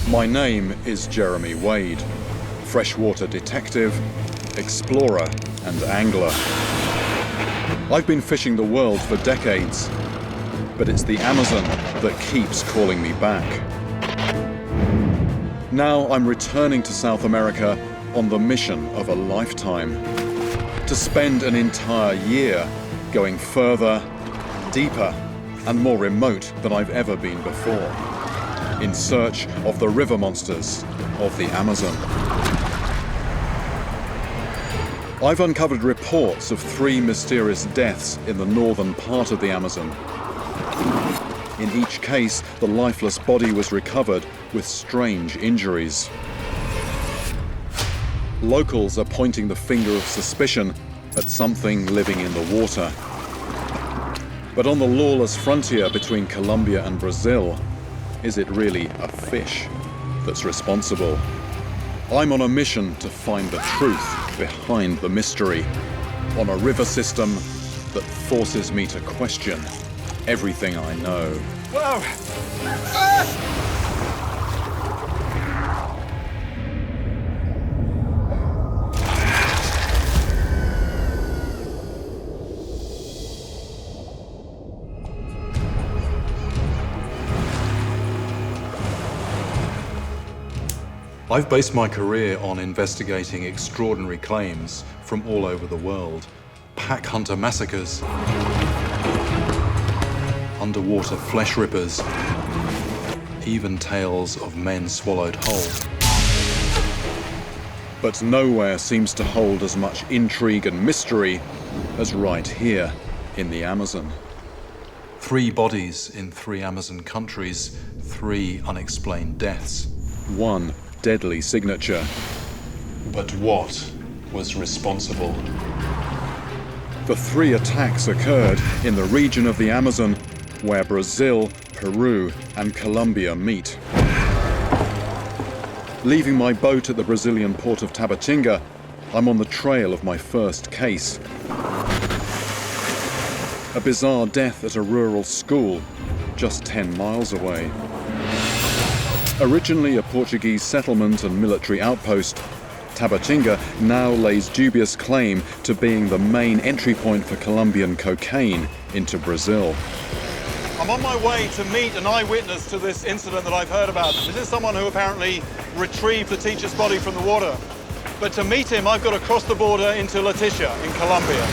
My name is Jeremy Wade, freshwater detective, explorer and angler. I've been fishing the world for decades, but it's the Amazon that keeps calling me back. Now I'm returning to South America on the mission of a lifetime, to spend an entire year going further, deeper and more remote than I've ever been before, in search of the river monsters of the Amazon. I've uncovered reports of 3 mysterious deaths in the northern part of the Amazon. In each case, the lifeless body was recovered with strange injuries. Locals are pointing the finger of suspicion at something living in the water. But on the lawless frontier between Colombia and Brazil, is it really a fish that's responsible? I'm on a mission to find the truth behind the mystery, on a river system that forces me to question everything I know. Whoa! I've based my career on investigating extraordinary claims from all over the world. Pack hunter massacres, underwater flesh rippers, even tales of men swallowed whole. But nowhere seems to hold as much intrigue and mystery as right here in the Amazon. 3 bodies in 3 Amazon countries, 3 unexplained deaths, 1 deadly signature. But what was responsible? The 3 attacks occurred in the region of the Amazon where Brazil, Peru and Colombia meet. Leaving my boat at the Brazilian port of Tabatinga, I'm on the trail of my first case. A bizarre death at a rural school just 10 miles away. Originally a Portuguese settlement and military outpost, Tabatinga now lays dubious claim to being the main entry point for Colombian cocaine into Brazil. I'm on my way to meet an eyewitness to this incident that I've heard about. This is someone who apparently retrieved the teacher's body from the water. But to meet him, I've got to cross the border into Leticia in Colombia.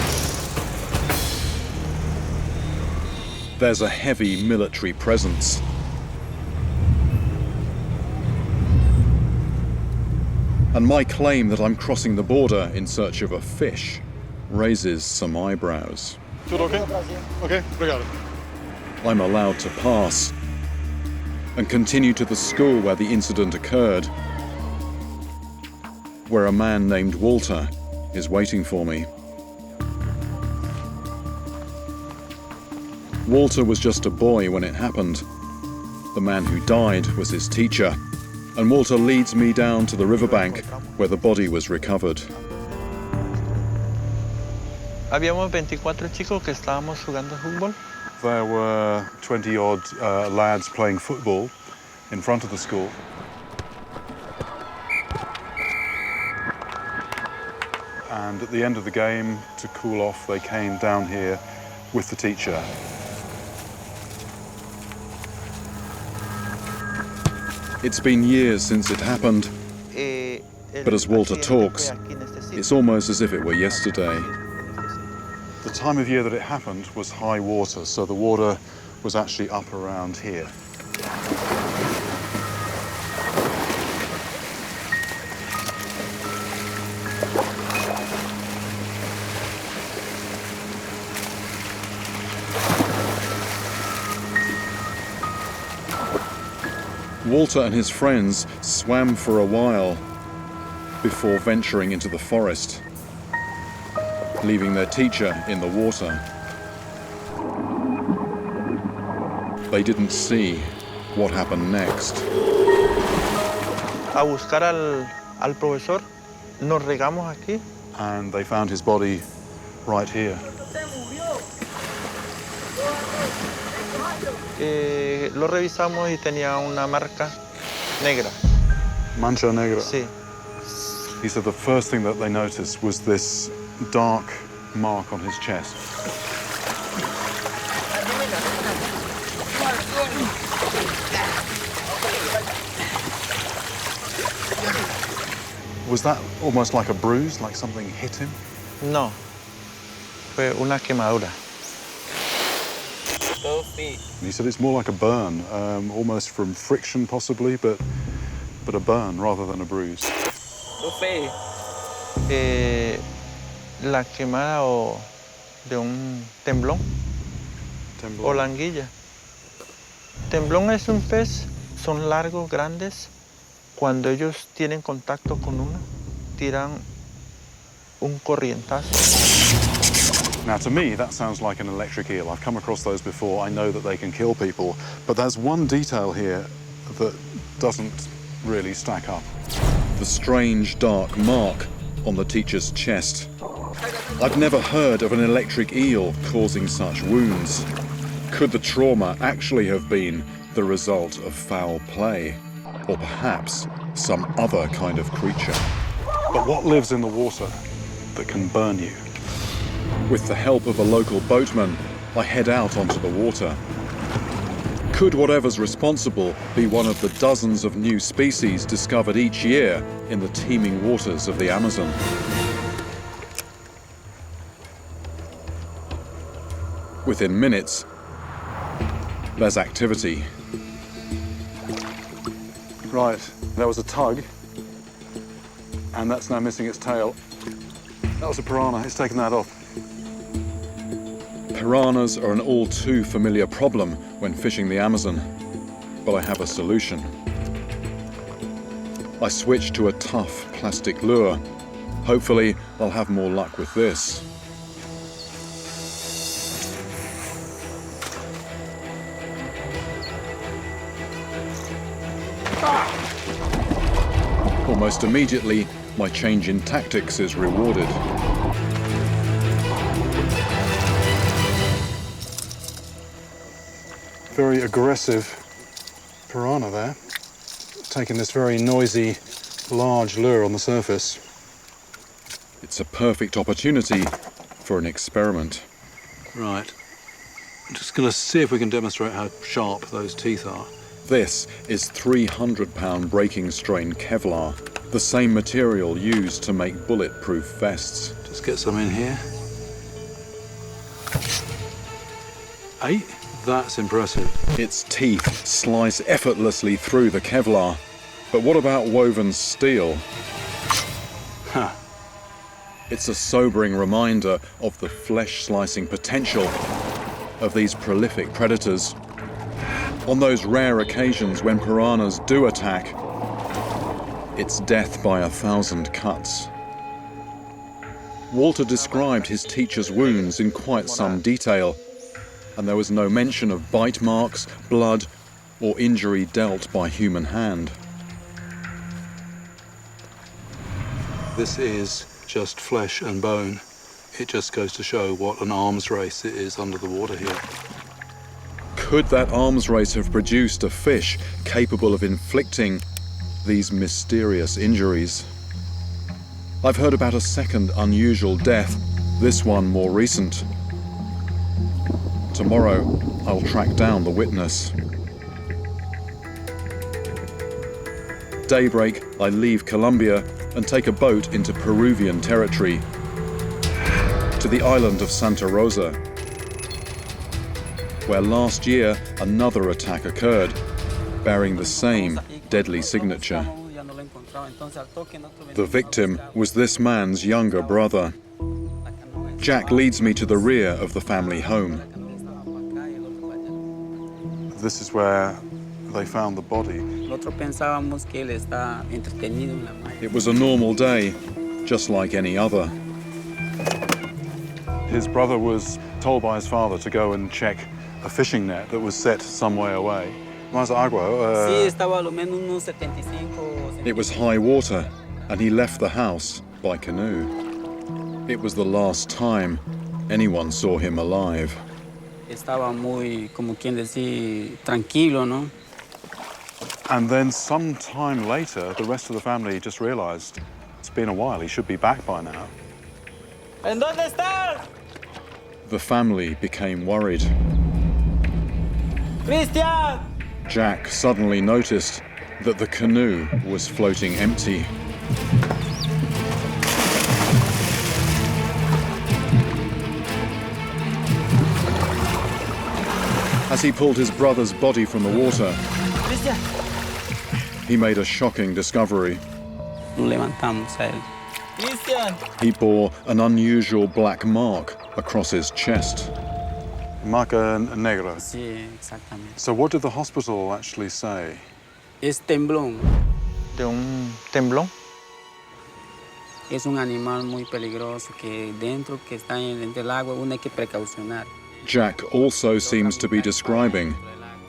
There's a heavy military presence. And my claim that I'm crossing the border in search of a fish raises some eyebrows. Is it okay? Okay, obrigado. I'm allowed to pass and continue to the school where the incident occurred, where a man named Walter is waiting for me. Walter was just a boy when it happened. The man who died was his teacher. And Walter leads me down to the riverbank where the body was recovered. Habíamos 24 chicos que estábamos jugando fútbol. There were 20-odd lads playing football in front of the school. And at the end of the game, to cool off, they came down here with the teacher. It's been years since it happened, but as Walter talks, it's almost as if it were yesterday. The time of year that it happened was high water, so the water was actually up around here. Walter and his friends swam for a while before venturing into the forest, leaving their teacher in the water. They didn't see what happened next. A buscar al profesor, nos regamos aquí. And they found his body right here. Lo revisamos y tenía una marca negra. Mancha negra. Sí. He said the first thing that they noticed was this dark mark on his chest. Was that almost like a bruise, like something hit him? No. Fue una quemadura. He said it's more like a burn, almost from friction possibly, but a burn rather than a bruise. La quemada o de un temblón o la anguilla. Temblón es un pez, son largos, grandes. Cuando ellos tienen contacto con uno, tiran un corrientazo. Now, to me, that sounds like an electric eel. I've come across those before. I know that they can kill people. But there's one detail here that doesn't really stack up. The strange dark mark on the teacher's chest. I've never heard of an electric eel causing such wounds. Could the trauma actually have been the result of foul play? Or perhaps some other kind of creature? But what lives in the water that can burn you? With the help of a local boatman, I head out onto the water. Could whatever's responsible be one of the dozens of new species discovered each year in the teeming waters of the Amazon? Within minutes, there's activity. Right, there was a tug, and that's now missing its tail. That was a piranha, it's taken that off. Piranhas are an all too familiar problem when fishing the Amazon, but I have a solution. I switch to a tough plastic lure. Hopefully, I'll have more luck with this. Almost immediately, my change in tactics is rewarded. Very aggressive piranha there, taking this very noisy, large lure on the surface. It's a perfect opportunity for an experiment. Right. I'm just going to see if we can demonstrate how sharp those teeth are. This is 300-pound breaking strain Kevlar, the same material used to make bulletproof vests. Just get some in here. 8. That's impressive. Its teeth slice effortlessly through the Kevlar. But what about woven steel? Huh. It's a sobering reminder of the flesh-slicing potential of these prolific predators. On those rare occasions when piranhas do attack, it's death by 1,000 cuts. Walter described his teacher's wounds in quite some detail, and there was no mention of bite marks, blood, or injury dealt by human hand. This is just flesh and bone. It just goes to show what an arms race it is under the water here. Could that arms race have produced a fish capable of inflicting these mysterious injuries? I've heard about a second unusual death, this one more recent. Tomorrow, I'll track down the witness. Daybreak, I leave Colombia and take a boat into Peruvian territory, to the island of Santa Rosa, where last year another attack occurred, bearing the same deadly signature. The victim was this man's younger brother. Jack leads me to the rear of the family home. This is where they found the body. It was a normal day, just like any other. His brother was told by his father to go and check a fishing net that was set some way away. It was high water, and he left the house by canoe. It was the last time anyone saw him alive. And then some time later, the rest of the family just realized it's been a while, he should be back by now. ¿En dónde estás? The family became worried. Christian! Jack suddenly noticed that the canoe was floating empty. As he pulled his brother's body from the water, Christian! he made a shocking discovery. Lo levantamos a él. Christian! He bore an unusual black mark across his chest. Marca negra. Sí, exactamente. So what did the hospital actually say? Es temblón. ¿De un temblón? Es un animal muy peligroso que dentro que está dentro del agua uno hay que precaucionar. Jack also seems to be describing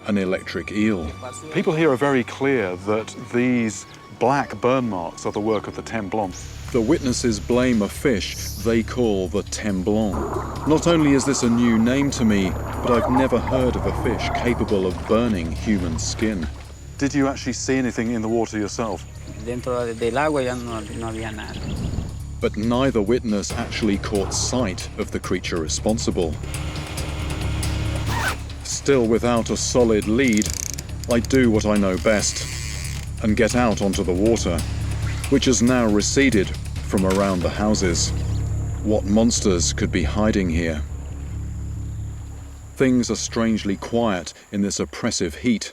an electric eel. People here are very clear that these black burn marks are the work of the temblon. The witnesses blame a fish they call the temblon. Not only is this a new name to me, but I've never heard of a fish capable of burning human skin. Did you actually see anything in the water yourself? Dentro del agua ya no había nada. But neither witness actually caught sight of the creature responsible. Still without a solid lead, I do what I know best and get out onto the water, which has now receded from around the houses. What monsters could be hiding here? Things are strangely quiet in this oppressive heat.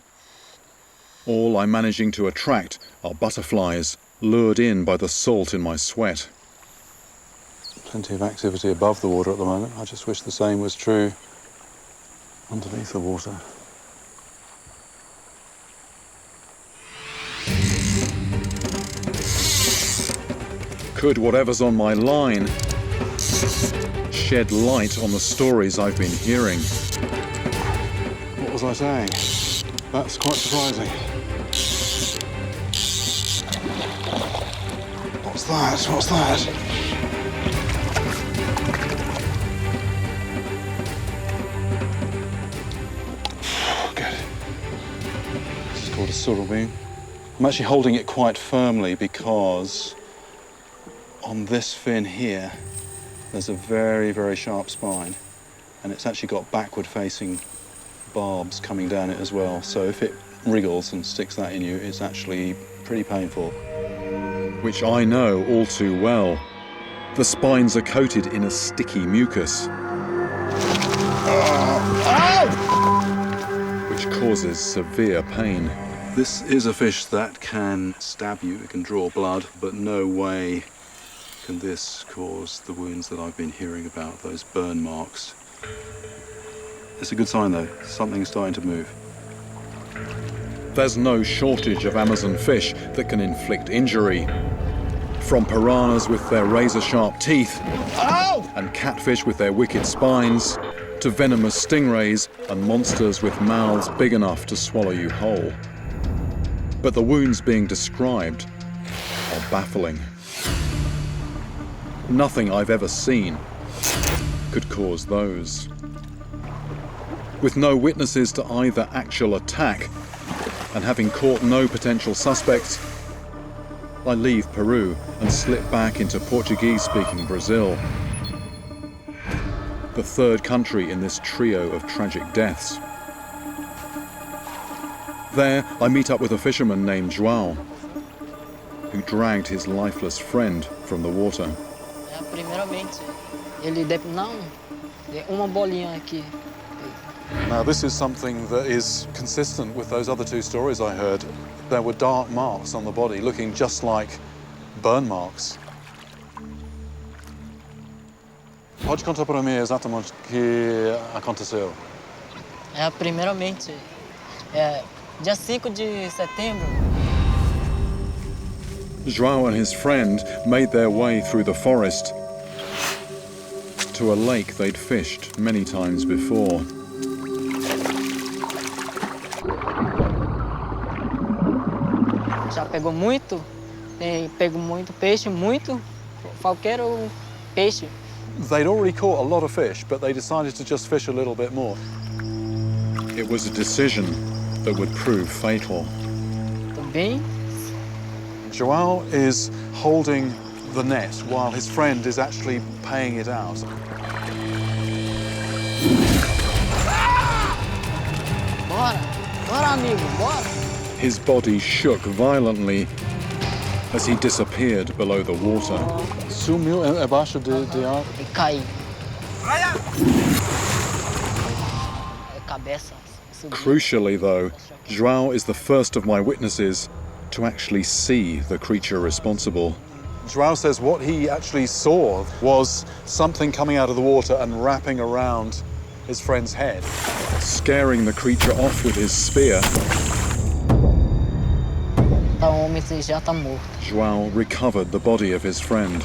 All I'm managing to attract are butterflies, lured in by the salt in my sweat. Plenty of activity above the water at the moment. I just wish the same was true underneath the water. Could whatever's on my line shed light on the stories I've been hearing? What was I saying? That's quite surprising. What's that? What's that? Good. This is called a surubim. I'm actually holding it quite firmly because on this fin here, there's a very, very sharp spine, and it's actually got backward-facing barbs coming down it as well. So if it wriggles and sticks that in you, it's actually pretty painful. Which I know all too well. The spines are coated in a sticky mucus, which causes severe pain. This is a fish that can stab you, it can draw blood, but no way can this cause the wounds that I've been hearing about, those burn marks. It's a good sign though, something's starting to move. There's no shortage of Amazon fish that can inflict injury. From piranhas with their razor-sharp teeth, and catfish with their wicked spines, to venomous stingrays and monsters with mouths big enough to swallow you whole. But the wounds being described are baffling. Nothing I've ever seen could cause those. With no witnesses to either actual attack, and having caught no potential suspects, I leave Peru and slip back into Portuguese-speaking Brazil, the third country in this trio of tragic deaths. There, I meet up with a fisherman named João, who dragged his lifeless friend from the water. Primeiramente, ele deve não, uma bolinha aqui. Now this is something that is consistent with those other two stories I heard. There were dark marks on the body, looking just like burn marks. Pode contar para mim exatamente o que aconteceu? Primeiramente, dia 5 de setembro. João and his friend made their way through the forest to a lake they'd fished many times before. Já pegou muito, pego muito peixe, qualquer peixe. They'd already caught a lot of fish, but they decided to just fish a little bit more. It was a decision that would prove fatal. bem. João is holding the net while his friend is actually paying it out. Bora, bora amigo, bora. His body shook violently as he disappeared below the water. Sumiu abaixo de água. E caí. Cabeça. Subiu. Crucially, though, João is the first of my witnesses to actually see the creature responsible. João says what he actually saw was something coming out of the water and wrapping around his friend's head. Scaring the creature off with his spear, Tá, o homem já tá morto. João recovered the body of his friend.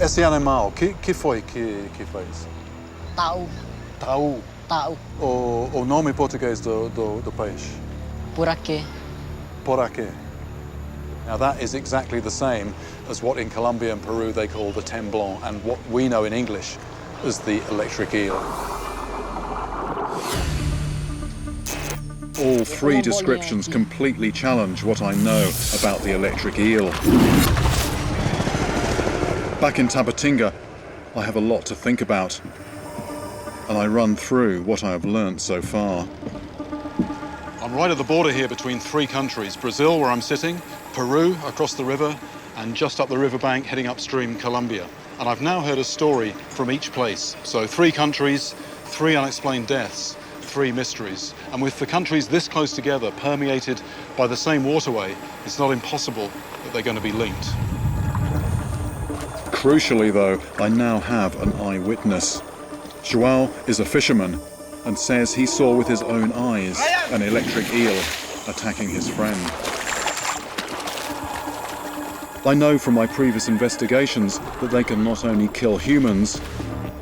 Esse animal, que foi que fez? Tau, Tau. tau. O nome português do peixe. Por aqui. Poraque. Now that is exactly the same as what in Colombia and Peru they call the temblon and what we know in English as the electric eel. All three descriptions completely challenge what I know about the electric eel. Back in Tabatinga, I have a lot to think about, and I run through what I have learnt so far. I'm right at the border here between three countries, Brazil, where I'm sitting, Peru, across the river, and just up the riverbank, heading upstream, Colombia. And I've now heard a story from each place. So 3 countries, 3 unexplained deaths, 3 mysteries. And with the countries this close together, permeated by the same waterway, it's not impossible that they're going to be linked. Crucially, though, I now have an eyewitness. João is a fisherman and says he saw with his own eyes an electric eel attacking his friend. I know from my previous investigations that they can not only kill humans,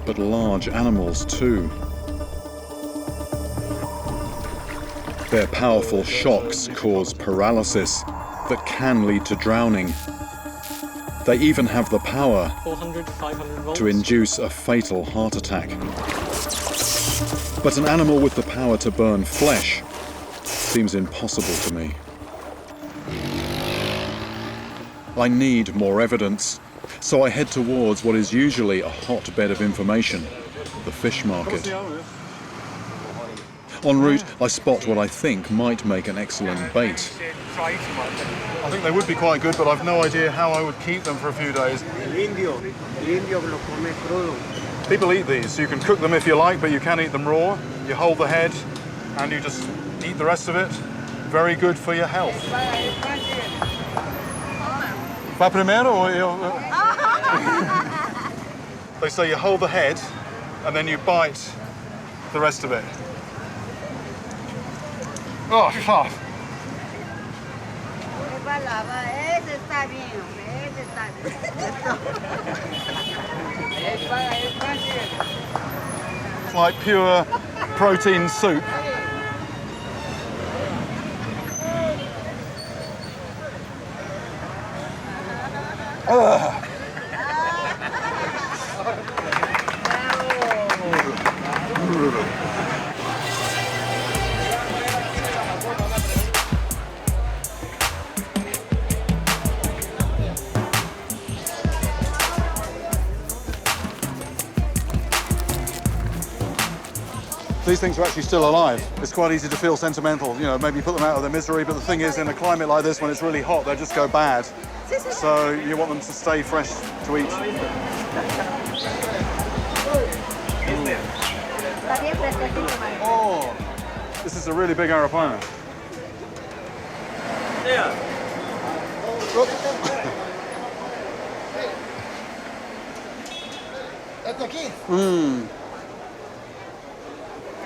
but large animals too. Their powerful shocks cause paralysis that can lead to drowning. They even have the power 400 to 500 volts. to induce a fatal heart attack. But an animal with the power to burn flesh seems impossible to me. I need more evidence, so I head towards what is usually a hotbed of information, the fish market. En route, I spot what I think might make an excellent bait. I think they would be quite good, but I've no idea how I would keep them for a few days. El indio lo come crudo. People eat these, so you can cook them if you like, but you can eat them raw. You hold the head and you just eat the rest of it. Very good for your health. Va primero or They say you hold the head and then you bite the rest of it. Oh, tough. Ese está bien, ese está bien. It's like pure protein soup. These things are actually still alive. It's quite easy to feel sentimental, you know, maybe put them out of their misery, but the thing is, in a climate like this, when it's really hot, they just go bad. So you want them to stay fresh to eat. Oh, this is a really big arapaima.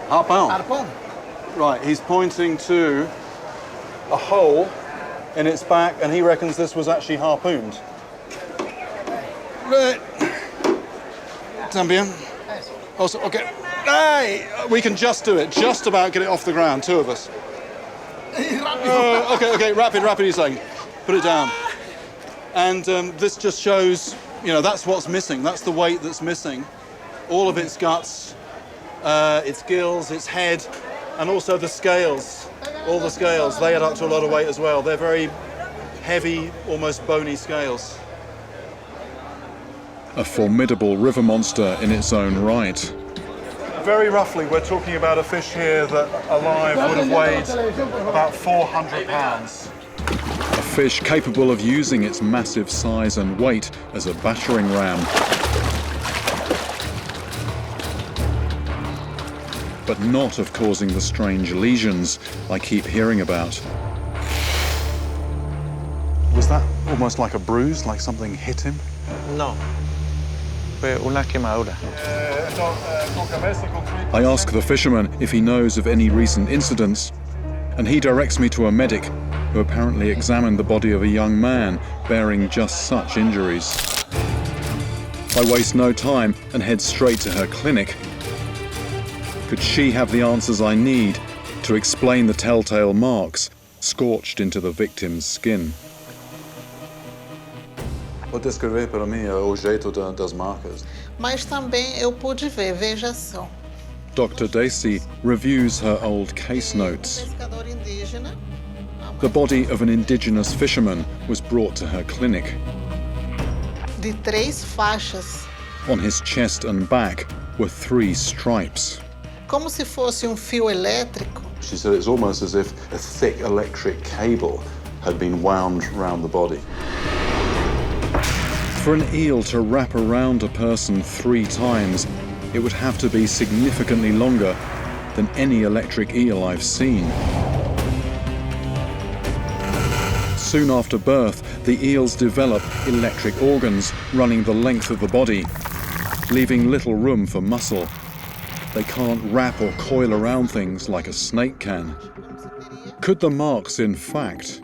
Harpoon. Right, he's pointing to a hole in its back, and he reckons this was actually harpooned. Right. También. Also, okay. Hey, we can just do it. Just about get it off the ground, 2 of us. Okay, rapid, he's saying. Put it down. And this just shows, you know, that's what's missing. That's the weight that's missing. All of its guts its gills, its head, and also the scales. All the scales, they add up to a lot of weight as well. They're very heavy, almost bony scales. A formidable river monster in its own right. Very roughly, we're talking about a fish here that alive would have weighed about 400 pounds. A fish capable of using its massive size and weight as a battering ram. But not of causing the strange lesions I keep hearing about. Was that almost like a bruise, like something hit him? No. Fue una quemadura. I ask the fisherman if he knows of any recent incidents, and he directs me to a medic who apparently examined the body of a young man bearing just such injuries. I waste no time and head straight to her clinic. Could she have the answers I need to explain the telltale marks scorched into the victim's skin? Pode descrever para mim o jeito das marcas? Mas também eu pude ver, veja só. Dr. Dacey reviews her old case notes. Pescador indígena. The body of an indigenous fisherman was brought to her clinic. De 3 faixas, On his chest and back were 3 stripes. como se fosse fio elétrico. She said it's almost as if a thick electric cable had been wound round the body. For an eel to wrap around a person 3 times, it would have to be significantly longer than any electric eel I've seen. Soon after birth, the eels develop electric organs running the length of the body, leaving little room for muscle. They can't wrap or coil around things like a snake can. Could the marks, in fact,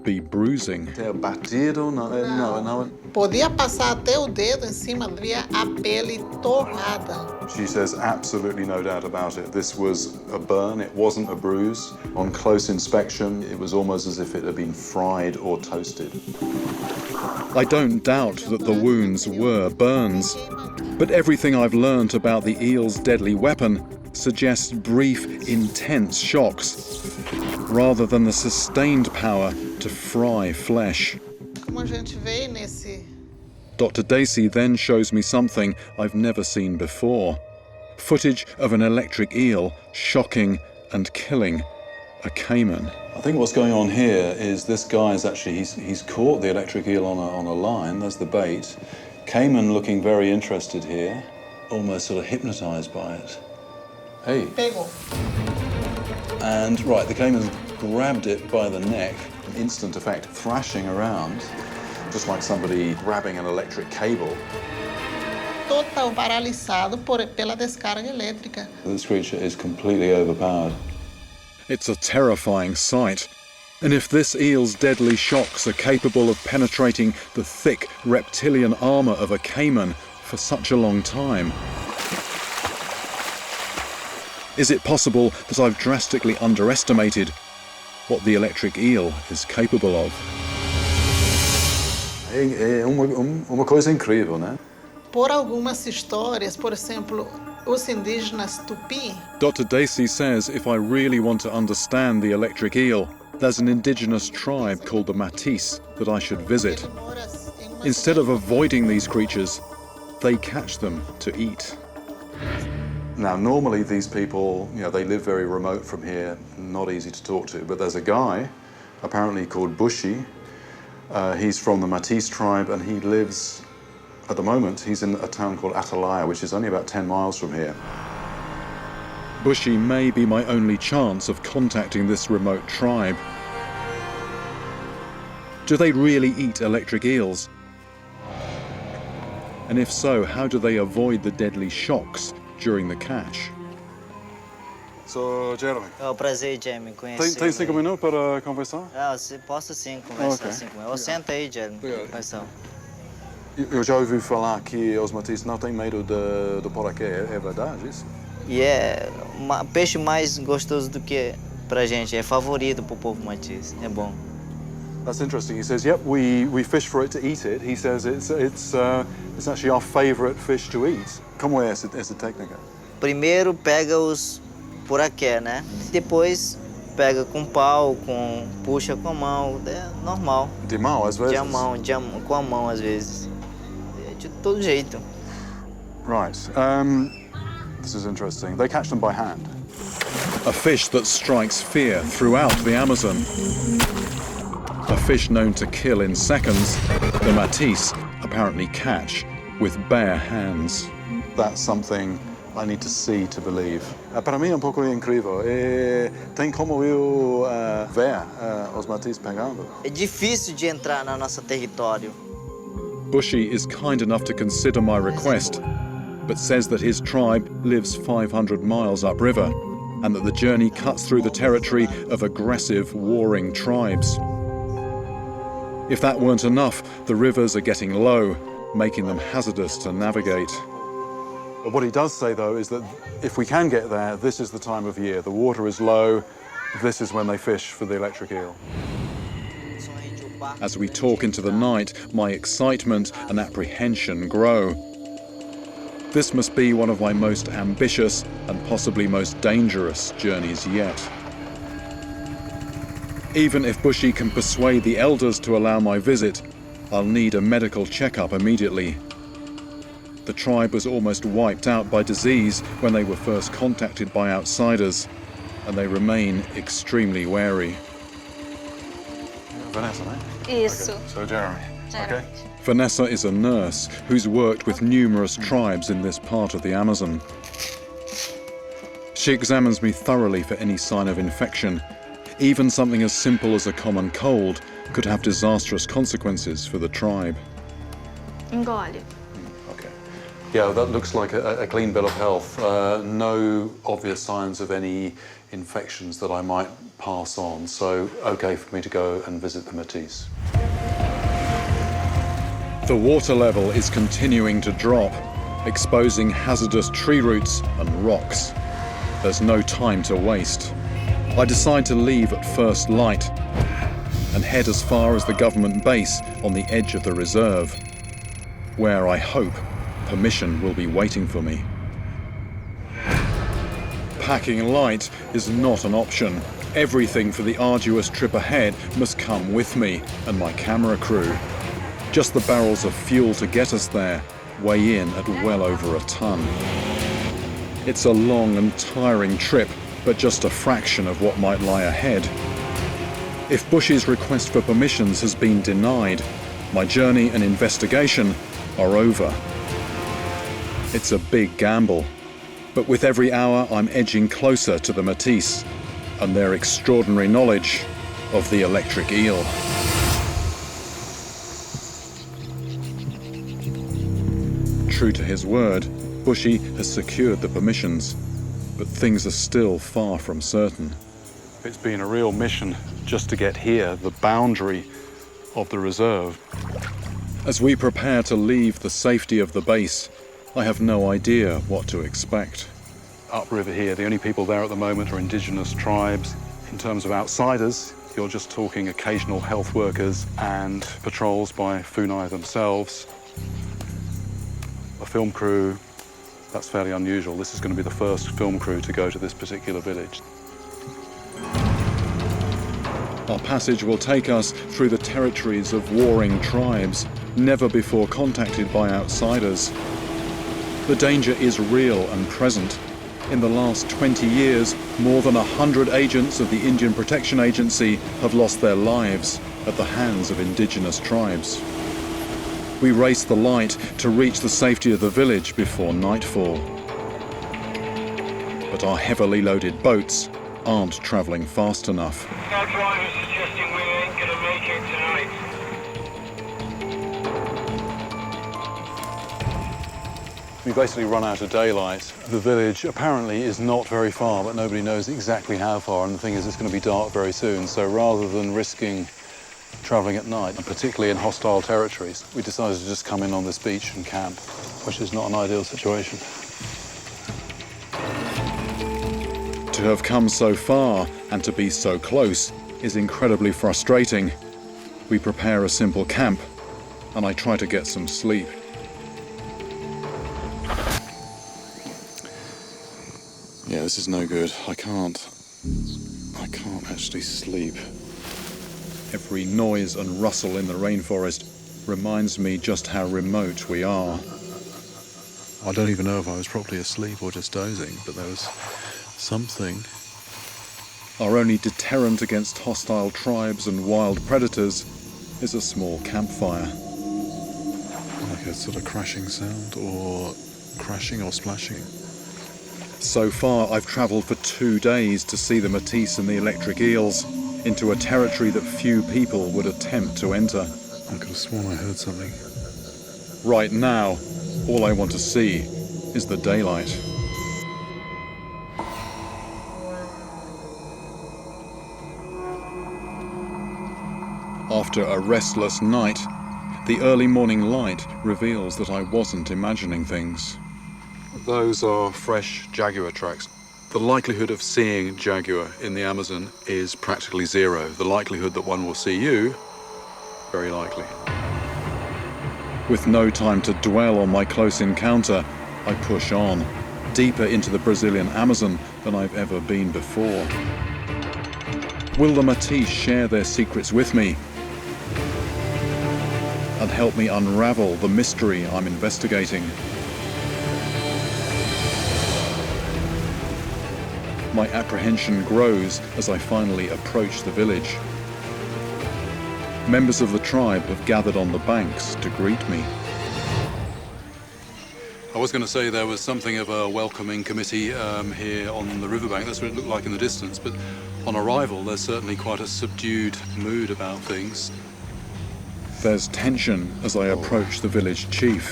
be bruising? Ter batido? No. Podia passar até o dedo em cima, via a pele torrada. She says absolutely no doubt about it. This was a burn, it wasn't a bruise. On close inspection, it was almost as if it had been fried or toasted. I don't doubt that the wounds were burns, but everything I've learnt about the eel's deadly weapon suggests brief, intense shocks, rather than the sustained power to fry flesh. Como a gente vê nesse Dr. Dacey then shows me something I've never seen before. Footage of an electric eel shocking and killing a cayman. I think what's going on here is this guy is actually, he's caught the electric eel on a line, there's the bait. Cayman looking very interested here, almost sort of hypnotised by it. Hey. pegou. And right, the cayman's grabbed it by the neck, instant effect, thrashing around, just like somebody grabbing an electric cable. Total paralisado pela descarga elétrica. This creature is completely overpowered. It's a terrifying sight. And if this eel's deadly shocks are capable of penetrating the thick reptilian armour of a cayman for such a long time, is it possible that I've drastically underestimated what the electric eel is capable of? É uma coisa incrível, né? Por algumas histórias, por exemplo, os indígenas tupi, Dr. Dacey says if I really want to understand the electric eel, there's an indigenous tribe called the Matisse that I should visit. Instead of avoiding these creatures, they catch them to eat. Now, normally these people, they live very remote from here, not easy to talk to, but there's a guy, apparently called Bushi. He's from the Matisse tribe, and he lives, at the moment, he's in a town called Atallaya, which is only about 10 miles from here. Bushi may be my only chance of contacting this remote tribe. Do they really eat electric eels? And if so, how do they avoid the deadly shocks during the catch? So, Jeremy, É um prazer, Jeremy, conhecer. tem 5 minutos para conversar? Posso sim conversar Ok. assim com ele. Senta aí, Jeremy. Obrigado. Conversar. Eu já ouvi falar que os Matisse não têm medo do poraqué, é verdade isso? E é o peixe mais gostoso do que pra gente, é favorito pro povo Matisse, é bom. That's interesting. He says, yep, we fish for it to eat it. He says it's actually our favourite fish to eat. Como é essa técnica? Primeiro pega os buraquê, né? Depois pega com pau, puxa com a mão, é normal. De mão, às vezes? Com a mão, às vezes. É de todo jeito. Right. This is interesting. They catch them by hand. A fish that strikes fear throughout the Amazon. A fish known to kill in seconds, the matisse apparently catch with bare hands. That's something I need to see to believe. Para mim é pouco incrível. Tem como eu ver os matisses pegando? É difícil de entrar no nosso território. Bushy is kind enough to consider my request, but says that his tribe lives 500 miles upriver and that the journey cuts through the territory of aggressive, warring tribes. If that weren't enough, the rivers are getting low, making them hazardous to navigate. But what he does say, though, is that if we can get there, this is the time of year. The water is low. This is when they fish for the electric eel. As we talk into the night, my excitement and apprehension grow. This must be one of my most ambitious and possibly most dangerous journeys yet. Even if Bushy can persuade the elders to allow my visit, I'll need a medical checkup immediately. The tribe was almost wiped out by disease when they were first contacted by outsiders, and they remain extremely wary. Vanessa, eh? Isso. Okay. So Jeremy. Okay. Vanessa is a nurse who's worked with numerous tribes in this part of the Amazon. She examines me thoroughly for any sign of infection. Even something as simple as a common cold could have disastrous consequences for the tribe. Engole. Okay. Yeah, that looks like a clean bill of health. No obvious signs of any infections that I might pass on. So, okay for me to go and visit the Matisse. The water level is continuing to drop, exposing hazardous tree roots and rocks. There's no time to waste. I decide to leave at first light and head as far as the government base on the edge of the reserve, where I hope permission will be waiting for me. Packing light is not an option. Everything for the arduous trip ahead must come with me and my camera crew. Just the barrels of fuel to get us there weigh in at well over a ton. It's a long and tiring trip, but just a fraction of what might lie ahead. If Bushy's request for permissions has been denied, my journey and investigation are over. It's a big gamble, but with every hour I'm edging closer to the Matisse and their extraordinary knowledge of the electric eel. True to his word, Bushy has secured the permissions, but things are still far from certain. It's been a real mission just to get here, the boundary of the reserve. As we prepare to leave the safety of the base, I have no idea what to expect. Upriver here, the only people there at the moment are indigenous tribes. In terms of outsiders, you're just talking occasional health workers and patrols by Funai themselves. A film crew, that's fairly unusual. This is going to be the first film crew to go to this particular village. Our passage will take us through the territories of warring tribes, never before contacted by outsiders. The danger is real and present. In the last 20 years, more than 100 agents of the Indian Protection Agency have lost their lives at the hands of indigenous tribes. We race the light to reach the safety of the village before nightfall. But our heavily loaded boats aren't travelling fast enough. Our driver's suggesting we ain't gonna make it tonight. We basically run out of daylight. The village apparently is not very far, but nobody knows exactly how far, and the thing is it's going to be dark very soon, so rather than risking travelling at night, and particularly in hostile territories, we decided to just come in on this beach and camp, which is not an ideal situation. To have come so far and to be so close is incredibly frustrating. We prepare a simple camp, and I try to get some sleep. this is no good. I can't actually sleep. Every noise and rustle in the rainforest reminds me just how remote we are. I don't even know if I was properly asleep or just dozing, but there was something. Our only deterrent against hostile tribes and wild predators is a small campfire. Like a sort of crashing sound, or crashing or splashing. So far, I've travelled for 2 days to see the Matisse and the electric eels into a territory that few people would attempt to enter. I could have sworn I heard something. Right now, all I want to see is the daylight. After a restless night, the early morning light reveals that I wasn't imagining things. Those are fresh jaguar tracks. The likelihood of seeing jaguar in the Amazon is practically zero. The likelihood that one will see you, very likely. With no time to dwell on my close encounter, I push on, deeper into the Brazilian Amazon than I've ever been before. Will the Matisse share their secrets with me and help me unravel the mystery I'm investigating? My apprehension grows as I finally approach the village. Members of the tribe have gathered on the banks to greet me. I was going to say there was something of a welcoming committee here on the riverbank. That's what it looked like in the distance, but on arrival there's certainly quite a subdued mood about things. There's tension as I approach the village chief.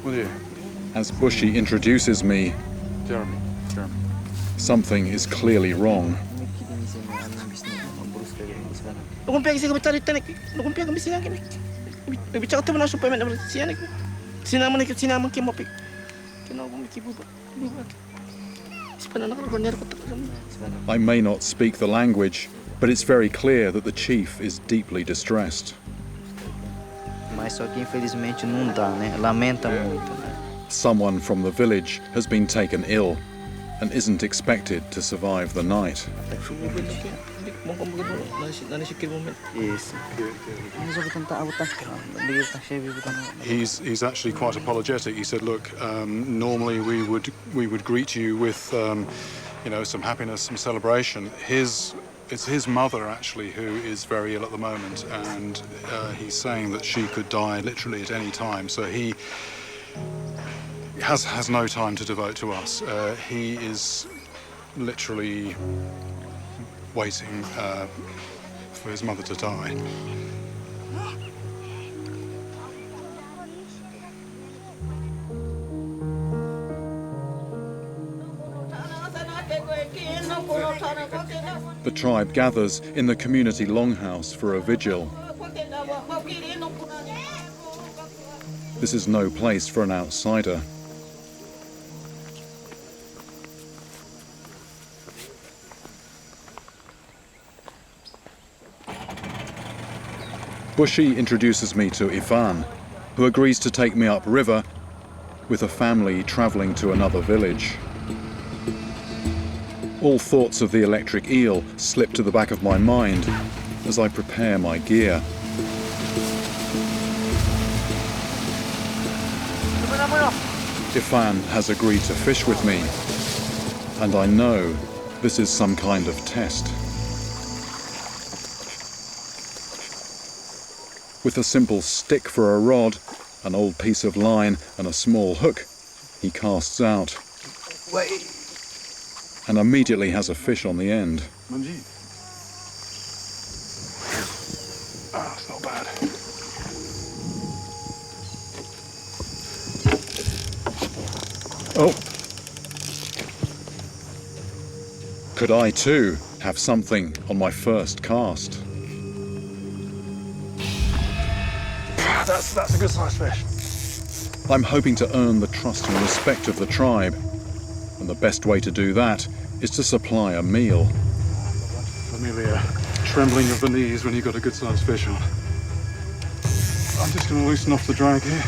Will you? As Bushy introduces me, Jeremy. Something is clearly wrong. I may not speak the language, but it's very clear that the chief is deeply distressed. Mas só que infelizmente não dá, né? Lamenta muito, né? Someone from the village has been taken ill and isn't expected to survive the night. He's actually quite apologetic. He said, "Look, normally we would greet you with, some happiness, some celebration. It's his mother actually who is very ill at the moment, and he's saying that she could die literally at any time. So he has no time to devote to us. He is literally waiting for his mother to die." The tribe gathers in the community longhouse for a vigil. This is no place for an outsider. Bushy introduces me to Ifan, who agrees to take me upriver with a family travelling to another village. All thoughts of the electric eel slip to the back of my mind as I prepare my gear. Ifan has agreed to fish with me, and I know this is some kind of test. With a simple stick for a rod, an old piece of line and a small hook, he casts out. And immediately has a fish on the end. That's not bad. Oh! Could I too have something on my first cast? That's a good sized fish. I'm hoping to earn the trust and respect of the tribe. And the best way to do that is to supply a meal. Familiar trembling of the knees when you've got a good-sized fish on. I'm just going to loosen off the drag here.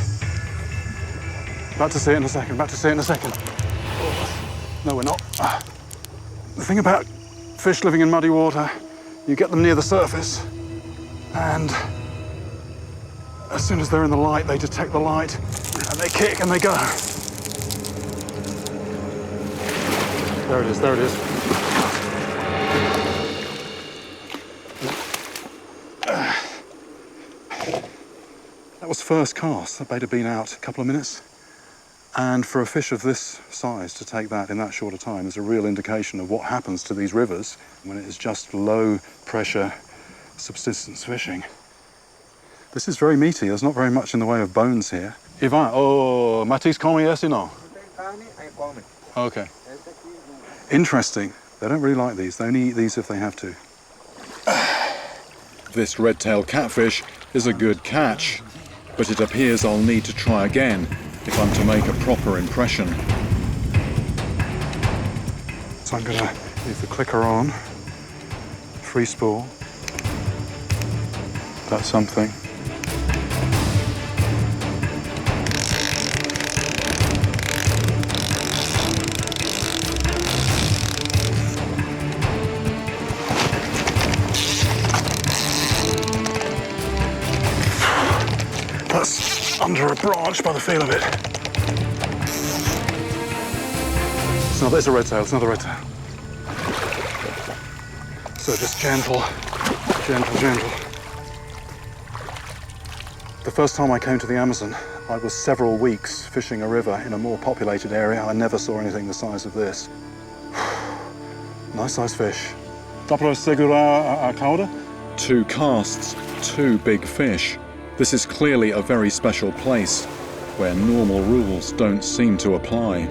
About to see it in a second, about to see it in a second. No, we're not. The thing about fish living in muddy water, you get them near the surface, and as soon as they're in the light, they detect the light, and they kick and they go. There it is, there it is. That was first cast. That bait had been out a couple of minutes. And for a fish of this size to take that in that short a time is a real indication of what happens to these rivers when it is just low pressure subsistence fishing. This is very meaty. There's not very much in the way of bones here. Ivan, oh, Matisse come esse no? Okay. Interesting. They don't really like these. They only eat these if they have to. This red-tailed catfish is a good catch, but it appears I'll need to try again if I'm to make a proper impression. So I'm going to leave the clicker on, free spool. That's something. That's under a branch by the feel of it. It's a red tail, it's another red tail. So just gentle, gentle, gentle. The first time I came to the Amazon, I was several weeks fishing a river in a more populated area. I never saw anything the size of this. Nice sized fish. Dá para segurar a cauda? 2 casts, 2 big fish. This is clearly a very special place where normal rules don't seem to apply.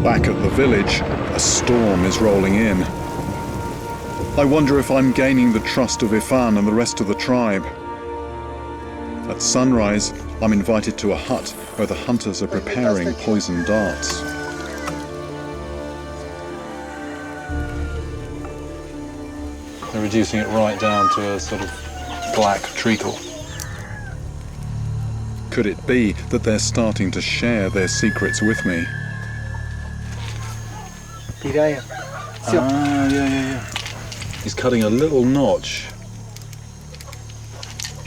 Back at the village, a storm is rolling in. I wonder if I'm gaining the trust of Ifan and the rest of the tribe. At sunrise, I'm invited to a hut where the hunters are preparing poison darts. They're reducing it right down to a sort of black treacle. Could it be that they're starting to share their secrets with me? Piranha. Yeah. He's cutting a little notch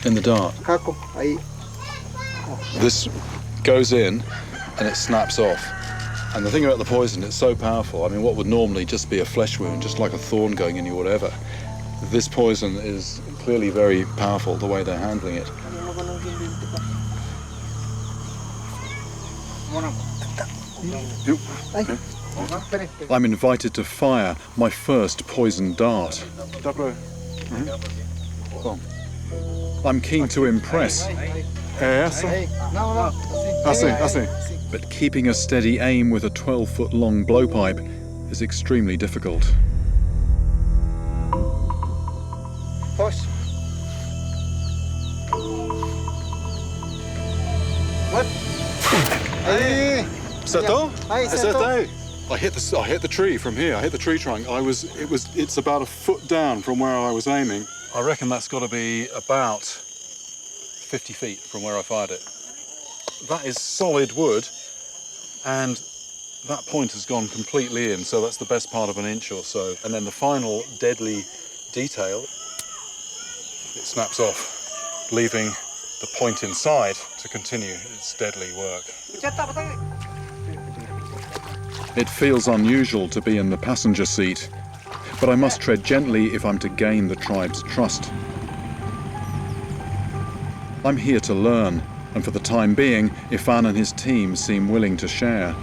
in the dart. This goes in and it snaps off. And the thing about the poison, it's so powerful. I mean, what would normally just be a flesh wound, just like a thorn going in you, whatever. This poison is clearly very powerful, the way they're handling it. I'm invited to fire my first poison dart. I'm keen to impress, but keeping a steady aim with a 12-foot long blowpipe is extremely difficult. What? Acertou? Acertou. I hit the tree from here. I hit the tree trunk. It's about a foot down from where I was aiming. I reckon that's got to be about 50 feet from where I fired it. That is solid wood, and that point has gone completely in, so that's the best part of an inch or so. And then the final deadly detail, it snaps off, leaving the point inside to continue its deadly work. It feels unusual to be in the passenger seat, but I must tread gently if I'm to gain the tribe's trust. I'm here to learn, and for the time being, Ifan and his team seem willing to share.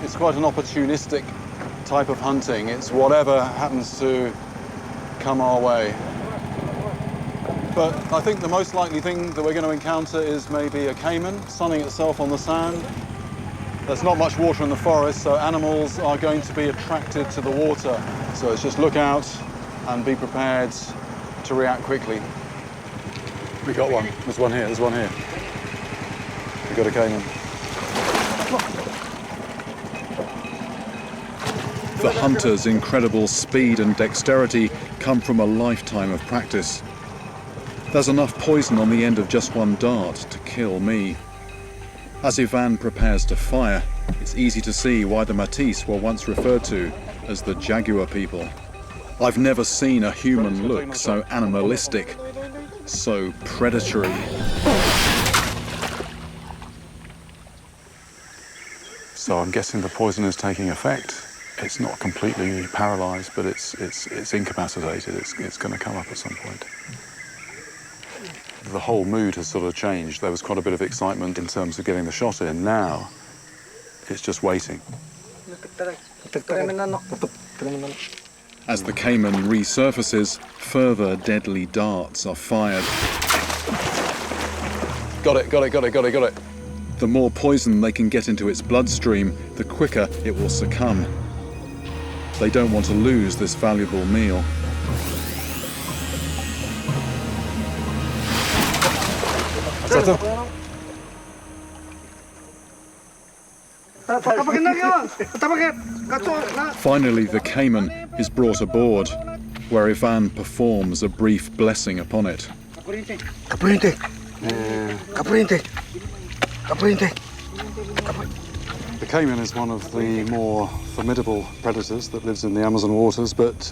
It's quite an opportunistic type of hunting. It's whatever happens to come our way. But I think the most likely thing that we're going to encounter is maybe a cayman sunning itself on the sand. There's not much water in the forest, so animals are going to be attracted to the water. So it's just look out and be prepared to react quickly. We got one. There's one here. There's one here. We got a cayman. The hunter's incredible speed and dexterity come from a lifetime of practice. There's enough poison on the end of just one dart to kill me. As Ivan prepares to fire, it's easy to see why the Matisse were once referred to as the Jaguar people. I've never seen a human look so animalistic, so predatory. So I'm guessing the poison is taking effect. It's not completely paralysed, but it's incapacitated. It's going to come up at some point. The whole mood has sort of changed. There was quite a bit of excitement in terms of getting the shot in. Now, it's just waiting. As the Cayman resurfaces, further deadly darts are fired. Got it. The more poison they can get into its bloodstream, the quicker it will succumb. They don't want to lose this valuable meal. Finally, the Cayman is brought aboard, where Ivan performs a brief blessing upon it. The Cayman is one of the more formidable predators that lives in the Amazon waters, but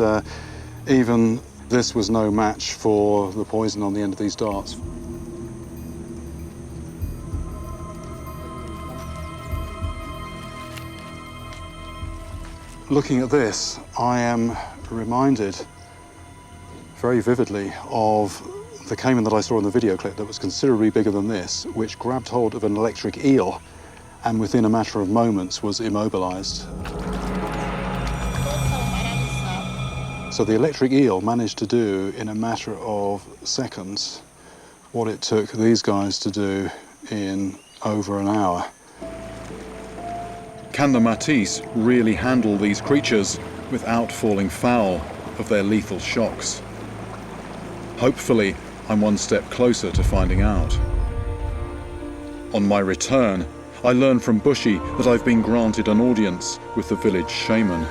even this was no match for the poison on the end of these darts. Looking at this, I am reminded very vividly of the Cayman that I saw in the video clip that was considerably bigger than this, which grabbed hold of an electric eel and within a matter of moments was immobilized. So the electric eel managed to do in a matter of seconds what it took these guys to do in over an hour. Can the Matisse really handle these creatures without falling foul of their lethal shocks? Hopefully, I'm one step closer to finding out. On my return, I learn from Bushy that I've been granted an audience with the village shaman.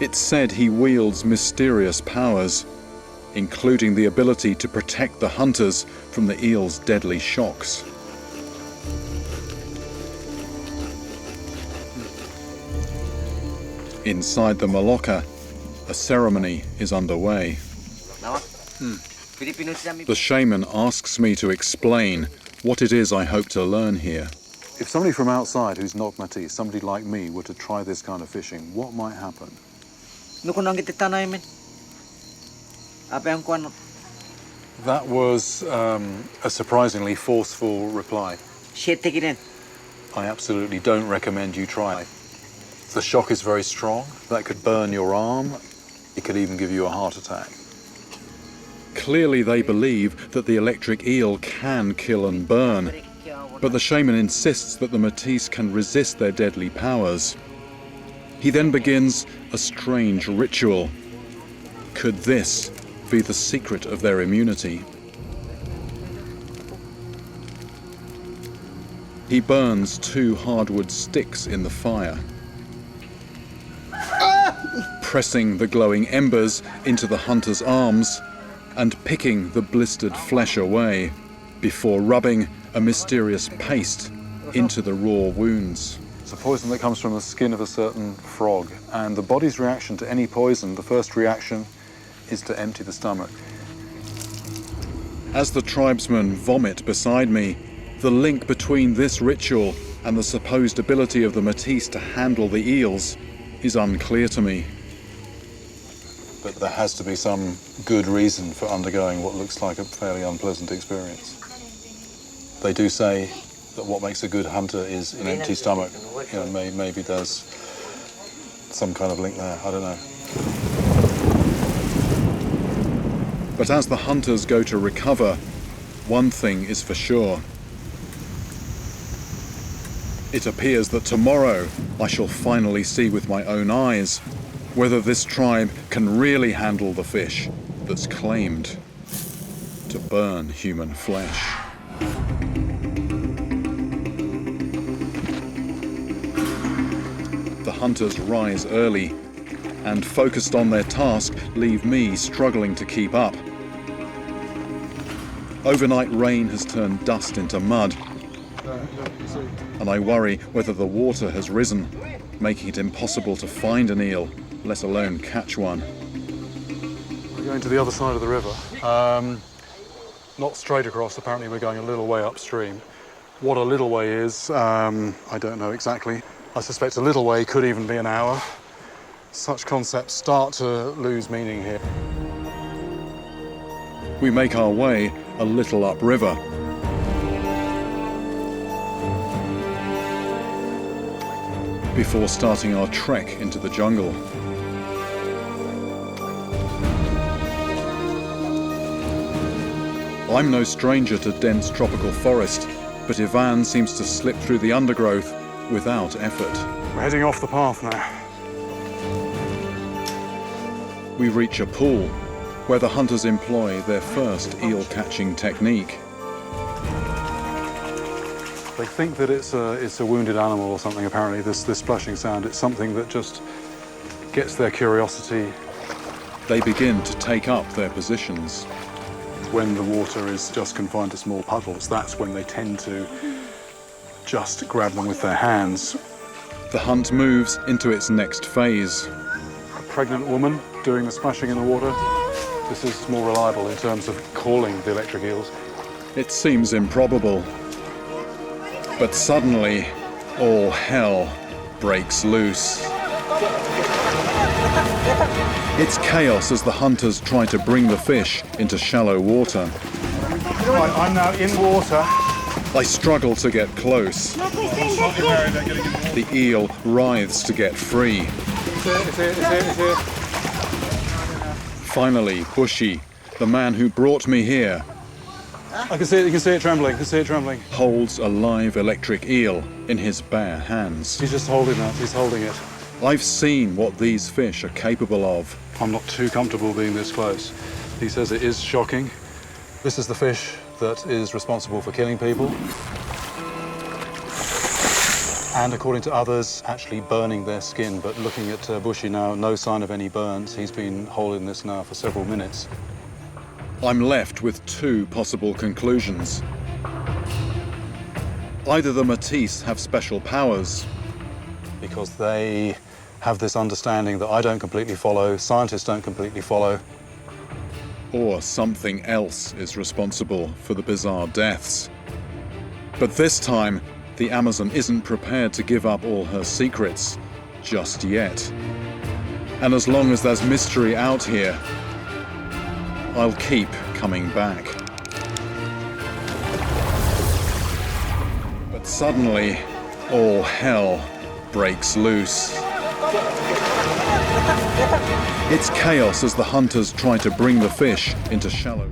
It's said he wields mysterious powers, including the ability to protect the hunters from the eel's deadly shocks. Inside the Maloca, a ceremony is underway. The shaman asks me to explain what it is I hope to learn here. If somebody from outside who's not Matisse, somebody like me, were to try this kind of fishing, what might happen? That was a surprisingly forceful reply. I absolutely don't recommend you try. The shock is very strong. That could burn your arm. It could even give you a heart attack. Clearly they believe that the electric eel can kill and burn, but the shaman insists that the Matisse can resist their deadly powers. He then begins a strange ritual. Could this be the secret of their immunity? He burns 2 hardwood sticks in the fire, pressing the glowing embers into the hunter's arms and picking the blistered flesh away before rubbing a mysterious paste into the raw wounds. It's a poison that comes from the skin of a certain frog, and the body's reaction to any poison, the first reaction is to empty the stomach. As the tribesmen vomit beside me, the link between this ritual and the supposed ability of the Matisse to handle the eels is unclear to me. But there has to be some good reason for undergoing what looks like a fairly unpleasant experience. They do say that what makes a good hunter is an empty stomach. You know, maybe there's some kind of link there, I don't know. But as the hunters go to recover, one thing is for sure. It appears that tomorrow I shall finally see with my own eyes whether this tribe can really handle the fish that's claimed to burn human flesh. The hunters rise early and, focused on their task, leave me struggling to keep up. Overnight rain has turned dust into mud, and I worry whether the water has risen, making it impossible to find an eel, let alone catch one. We're going to the other side of the river. Not straight across, apparently we're going a little way upstream. What a little way is, I don't know exactly. I suspect a little way could even be an hour. Such concepts start to lose meaning here. We make our way a little upriver. Before starting our trek into the jungle. I'm no stranger to dense tropical forest, but Ivan seems to slip through the undergrowth without effort. We're heading off the path now. We reach a pool where the hunters employ their first eel-catching technique. They think that it's a wounded animal or something, apparently, this splashing sound. It's something that just gets their curiosity. They begin to take up their positions. When the water is just confined to small puddles, that's when they tend to just grab them with their hands. The hunt moves into its next phase. A pregnant woman doing the splashing in the water. This is more reliable in terms of calling the electric eels. It seems improbable. But suddenly, all hell breaks loose. It's chaos as the hunters try to bring the fish into shallow water. Right, I'm now in water. I struggle to get close. The eel writhes to get free. It's here. Finally, Bushy, the man who brought me here, I can see it, you can see it trembling, holds a live electric eel in his bare hands. He's just holding that, he's holding it. I've seen what these fish are capable of. I'm not too comfortable being this close. He says it is shocking. This is the fish that is responsible for killing people. And according to others, actually burning their skin. But looking at Bushy now, no sign of any burns. He's been holding this now for several minutes. I'm left with two possible conclusions. Either the Matisse have special powers, because they have this understanding that I don't completely follow, scientists don't completely follow. Or something else is responsible for the bizarre deaths. But this time, the Amazon isn't prepared to give up all her secrets just yet. And as long as there's mystery out here, I'll keep coming back. But suddenly, all hell breaks loose. It's chaos as the hunters try to bring the fish into shallow